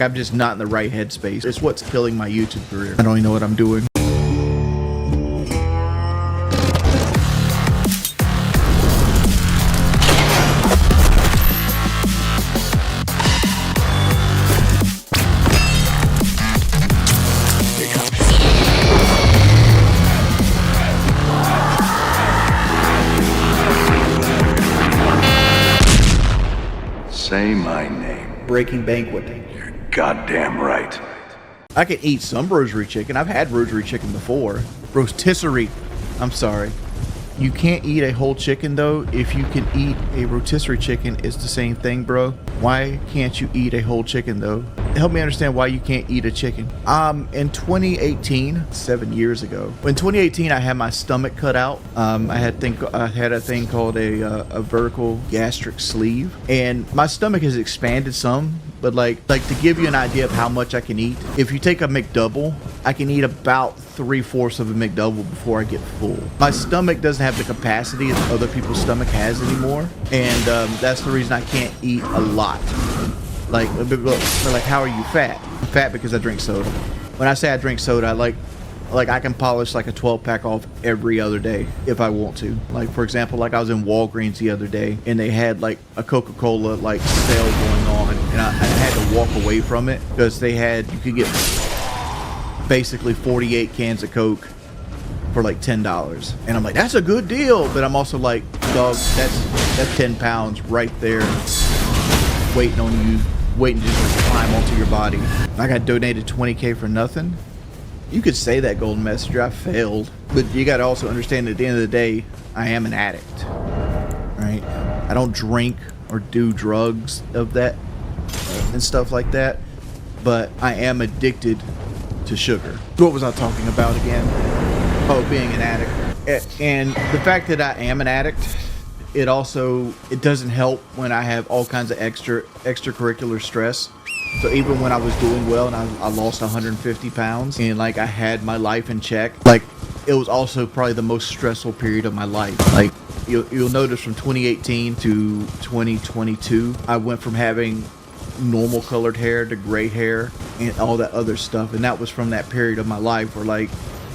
I'm just not in the right headspace. It's what's killing my YouTube career. I don't even know what I'm doing. Say my name. Breaking Banquet. You're goddamn right. I can eat some rotisserie chicken. I've had rotisserie chicken before. Rotisserie. I'm sorry. You can't eat a whole chicken though. If you can eat a rotisserie chicken, it's the same thing, bro. Why can't you eat a whole chicken though? Help me understand why you can't eat a chicken. In 2018, 7 years ago, in 2018, I had my stomach cut out. I had a thing called a vertical gastric sleeve, and my stomach has expanded some. But like to give you an idea of how much I can eat, if you take a McDouble, I can eat about 3/4 of a McDouble before I get full. My stomach doesn't have the capacity that other people's stomach has anymore, and that's the reason I can't eat a lot. Like how are you fat? I'm fat because I drink soda. When I say I drink soda, like I can polish like a 12-pack off every other day if I want to. Like for example, like I was in Walgreens the other day and they had like a Coca-Cola like sale going on, and I had to walk away from it because you could get basically 48 cans of Coke for like $10, and I'm like, that's a good deal. But I'm also like, dog, that's 10 pounds right there waiting on you, waiting to just climb onto your body. I got donated $20K for nothing. You could say that, Golden Messenger. I failed. But you got to also understand at the end of the day, I am an addict. Right? I don't drink or do drugs of that and stuff like that. But I am addicted to sugar. What was I talking about again? Oh, being an addict. And the fact that I am an addict, it doesn't help when I have all kinds of extracurricular stress. So even when I was doing well and I lost 150 pounds and like I had my life in check, like it was also probably the most stressful period of my life. Like you'll notice from 2018 to 2022, I went from having normal colored hair to gray hair and all that other stuff. And that was from that period of my life where like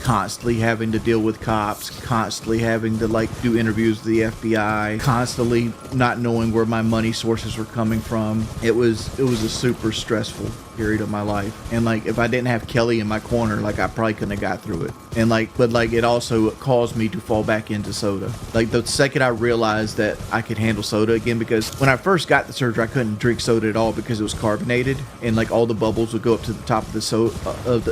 constantly having to deal with cops, constantly having to like do interviews with the FBI, constantly not knowing where my money sources were coming from. It was a super stressful period of my life. And like if I didn't have Kelly in my corner, like I probably couldn't have got through it. And but it also caused me to fall back into soda. Like the second I realized that I could handle soda again, because when I first got the surgery, I couldn't drink soda at all because it was carbonated and like all the bubbles would go up to the top of the soda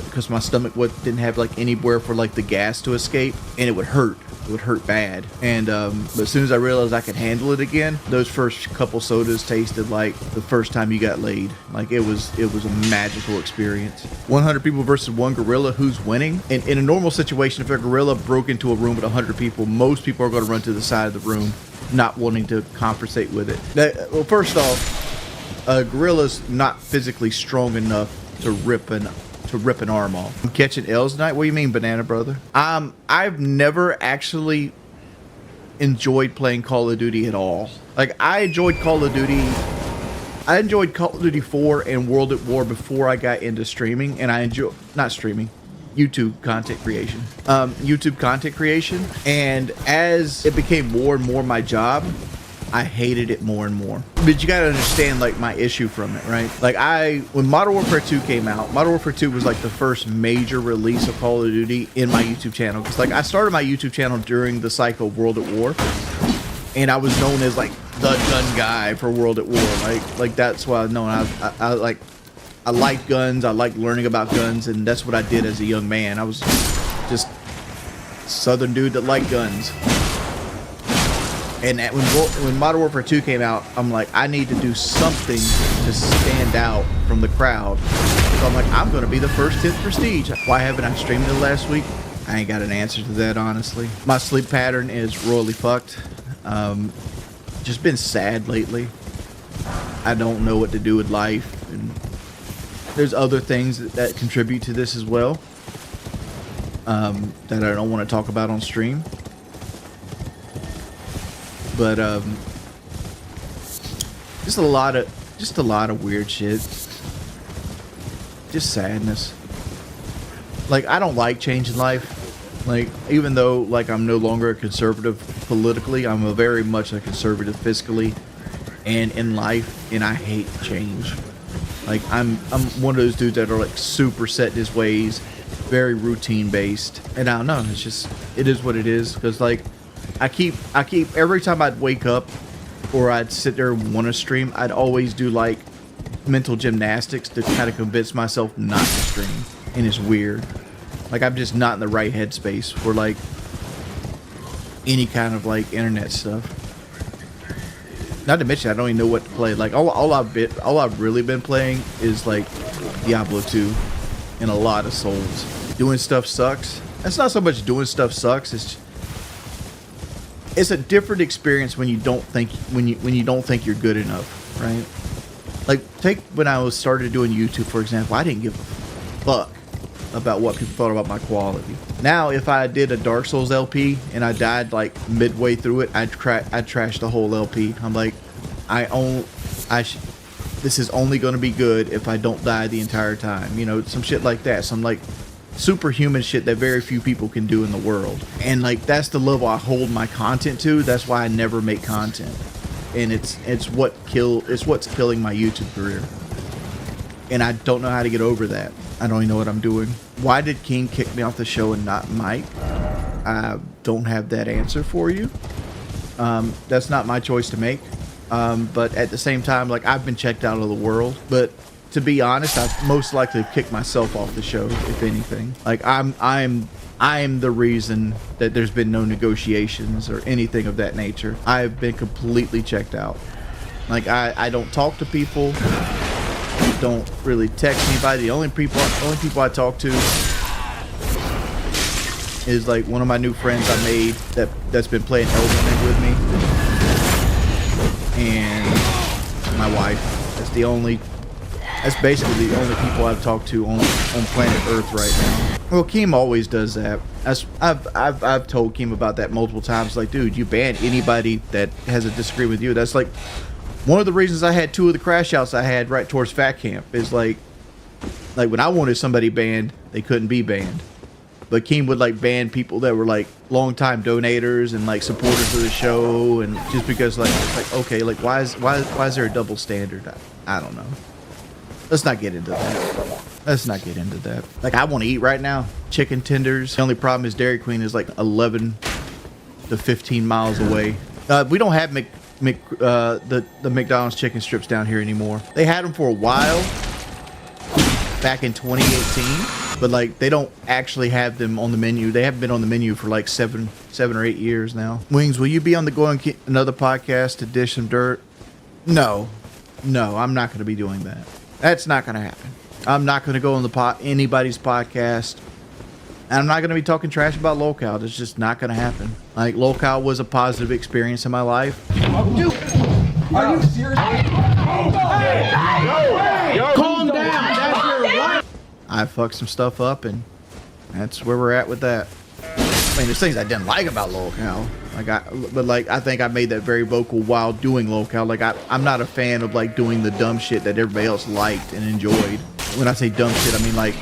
because my stomach didn't have like anywhere for like the gas to escape, and it would hurt. It would hurt bad. And but as soon as I realized I could handle it again, those first couple sodas tasted like the first time you got laid. Like it was a magical experience. 100 people versus one gorilla, who's winning? And in a normal situation, if a gorilla broke into a room with 100 people, most people are going to run to the side of the room, not wanting to conversate with it. Well, first off, a gorilla's not physically strong enough to rip an arm off. I'm catching L's tonight? What do you mean, Banana Brother? I've never actually enjoyed playing Call of Duty at all. Like I enjoyed Call of Duty 4 and World at War before I got into streaming, and YouTube content creation. And as it became more and more my job, I hated it more and more. But you gotta understand like my issue from it, right? Like when Modern Warfare 2 came out, Modern Warfare 2 was like the first major release of Call of Duty in my YouTube channel. Cause like I started my YouTube channel during the cycle of World at War, and I was known as like the gun guy for World at War. Like that's why I was known. I liked guns. I liked learning about guns, and that's what I did as a young man. I was just a southern dude that liked guns. And when Modern Warfare 2 came out, I'm like, I need to do something to stand out from the crowd. So I'm like, I'm going to be the first 10th Prestige. Why haven't I streamed it last week? I ain't got an answer to that, honestly. My sleep pattern is royally fucked. Just been sad lately. I don't know what to do with life. And there's other things that contribute to this as well that I don't want to talk about on stream. But just a lot of weird shit. just sadness. Like, I don't like changing life. Like, even though, like, I'm no longer a conservative politically, I'm a very much a conservative fiscally and in life, and I hate change. Like, I'm one of those dudes that are, like, super set in his ways, very routine based, and I don't know, it's just, it is what it is, because, like, I keep, every time I'd wake up, or I'd sit there and want to stream, I'd always do, like, mental gymnastics to kind of convince myself not to stream, and it's weird. Like, I'm just not in the right headspace for, like, any kind of, like, internet stuff. Not to mention, I don't even know what to play. Like, all I've really been playing is, like, Diablo 2 and a lot of Souls. Doing stuff sucks. It's not so much doing stuff sucks. It's a different experience when you don't think when you don't think you're good enough, right? Like, take when I was started doing YouTube, for example. I didn't give a fuck about what people thought about my quality. Now, if I did a Dark Souls LP and I died like midway through it, I'd trash the whole LP. I'm like, this is only going to be good if I don't die the entire time. You know, some shit like that. Some like superhuman shit that very few people can do in the world. And like, that's the level I hold my content to. That's why I never make content. And it's what's killing my YouTube career. And I don't know how to get over that. I don't even know what I'm doing. Why did King kick me off the show and not Mike? I don't have that answer for you. That's not my choice to make. But at the same time, like, I've been checked out of the world. But to be honest, I've most likely kicked myself off the show, if anything. Like, I'm the reason that there's been no negotiations or anything of that nature. I've been completely checked out. Like, I don't talk to people. Don't really text anybody. The only people I talk to is like one of my new friends I made that's been playing Elden Ring with me, and my wife. That's basically the only people I've talked to on planet Earth right now. Well, Keem always does that. I've told Keem about that multiple times. Like, dude, you ban anybody that has a disagreement with you. That's like one of the reasons I had 2 of the crash outs I had right towards Fat Camp is like when I wanted somebody banned, they couldn't be banned. But Keem would like ban people that were like long-time donators and like supporters of the show, and just because like it's like, okay, like why is there a double standard? I don't know. Let's not get into that. Like, I want to eat right now. Chicken tenders. The only problem is Dairy Queen is like 11 to 15 miles away. We don't have the McDonald's chicken strips down here anymore. They had them for a while back in 2018, but like they don't actually have them on the menu. They haven't been on the menu for like seven or 8 years now. Wings, will you be on the Going Another podcast to dish some dirt? No, I'm not going to be doing that. That's not going to happen. I'm not going to go on anybody's podcast. And I'm not going to be talking trash about Lolcow. That's just not going to happen. Like, Lolcow was a positive experience in my life. Dude, are you serious? Calm down. That's your right. I fucked some stuff up, and that's where we're at with that. I mean, there's things I didn't like about Lolcow. But I think I made that very vocal while doing Lolcow. Like, I'm not a fan of like doing the dumb shit that everybody else liked and enjoyed. When I say dumb shit, I mean like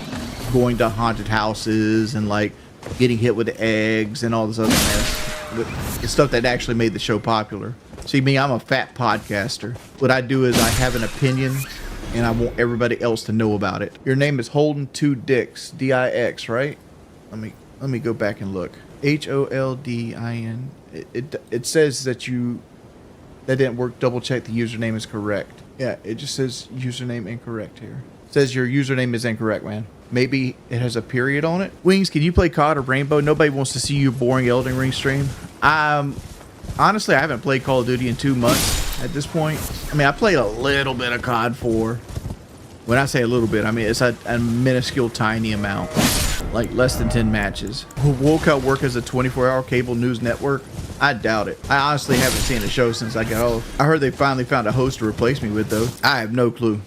going to haunted houses and like getting hit with eggs and all this other mess. The stuff that actually made the show popular. See me, I'm a fat podcaster. What I do is I have an opinion and I want everybody else to know about it. Your name is Holden 2 Dix, D-I-X, right? Let me go back and look. Holdin. It says that that didn't work. Double check the username is correct. Yeah, it just says username incorrect here. It says your username is incorrect, man. Maybe it has a period on it. Wings, can you play COD or Rainbow? Nobody wants to see you boring Elden Ring stream. Honestly, I haven't played Call of Duty in 2 months at this point. I mean, I played a little bit of COD 4. When I say a little bit, I mean it's a minuscule, tiny amount. Like less than 10 matches. Will Lolcow work as a 24-hour cable news network? I doubt it. I honestly haven't seen a show since I got off. I heard they finally found a host to replace me with, though. I have no clue.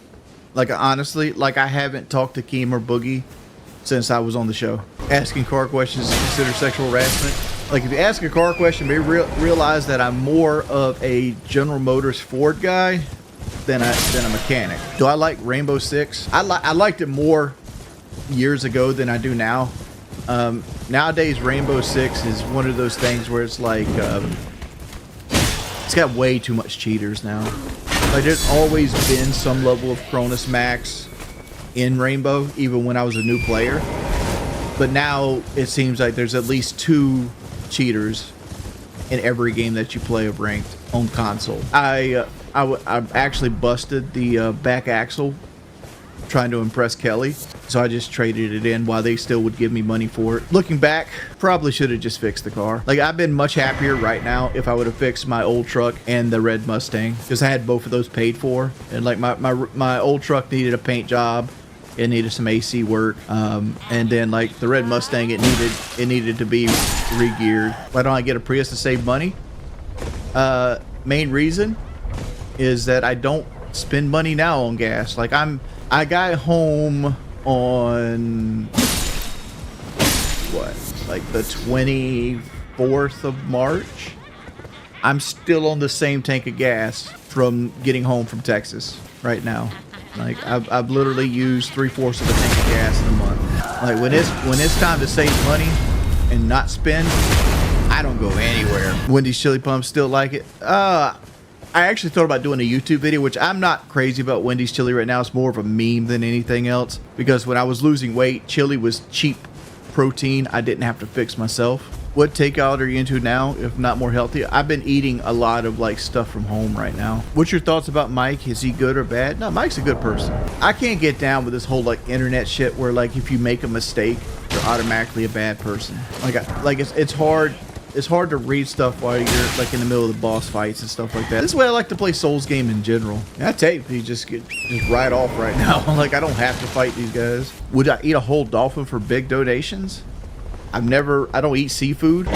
Like, honestly, like, I haven't talked to Keem or Boogie since I was on the show. Asking car questions is considered sexual harassment. Like, if you ask a car question, maybe realize that I'm more of a General Motors Ford guy than a mechanic. Do I like Rainbow Six? I liked it more years ago than I do now. Nowadays, Rainbow Six is one of those things where it's like it's got way too much cheaters now. Like there's always been some level of Cronus Max in Rainbow, even when I was a new player. But now it seems like there's at least 2 cheaters in every game that you play of ranked on console. I actually busted the back axle trying to impress Kelly, so I just traded it in while they still would give me money for it. Looking back, probably should have just fixed the car. Like, I've been much happier right now if I would have fixed my old truck and the red Mustang, because I had both of those paid for. And like my old truck needed a paint job, it needed some AC work, and then like the red Mustang, it needed to be re-geared. Why don't I get a Prius to save money? Main reason is that I don't spend money now on gas. Like I got home on what, like the 24th of March. I'm still on the same tank of gas from getting home from Texas right now. Like I've literally used 3/4 of a tank of gas in a month. Like when it's time to save money and not spend, I don't go anywhere. Wendy's chili pumps, still like it. I actually thought about doing a YouTube video, which I'm not crazy about Wendy's chili right now. It's more of a meme than anything else, because when I was losing weight, chili was cheap protein I didn't have to fix myself. What takeout are you into now, if not more healthy? I've been eating a lot of like stuff from home right now. What's your thoughts about Mike? Is he good or bad? No, Mike's a good person. I can't get down with this whole like internet shit where like if you make a mistake, you're automatically a bad person. Like it's hard. It's hard to read stuff while you're like in the middle of the boss fights and stuff like that. This is the way I like to play Souls game in general. And I tell you just ride off right now. Like I don't have to fight these guys. Would I eat a whole dolphin for big donations? I don't eat seafood.